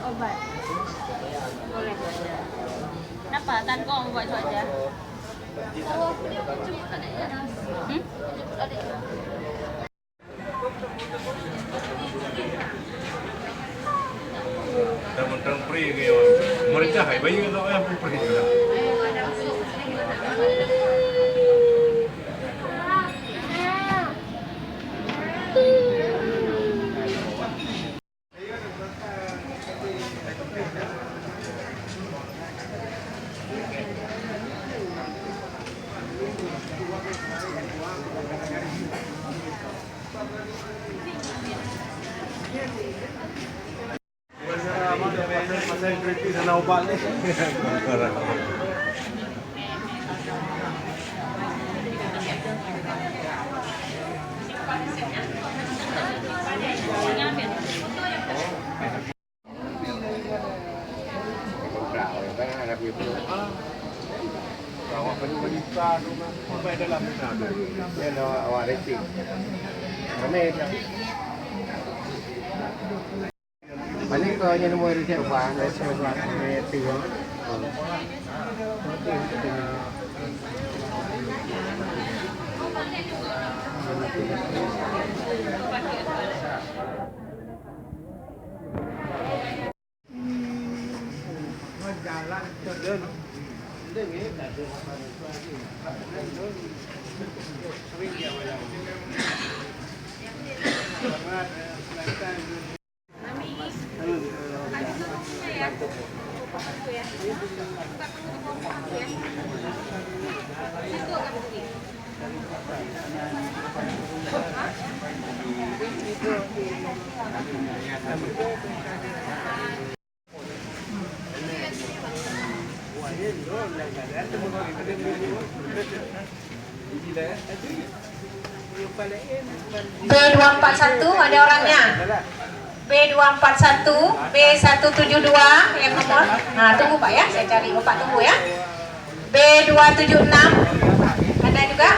Obat. Boleh. Kenapa? Tan kau buat itu aja. Tentang free kayak mereka hai bayi kalau yang free juga. Masa kritis sana obat ni. Awak penita tu mah, apa dalam sana tu? Dia awak racing. Mana dia? Balik ke yang nombor dia ubah, saya ubah meter. Jalan jalan. Sering dia bayar. B241 ada orangnya. B241, B172 yang nomor. Nah, tunggu Pak ya, saya cari Bapak, tunggu ya. B276 ada juga.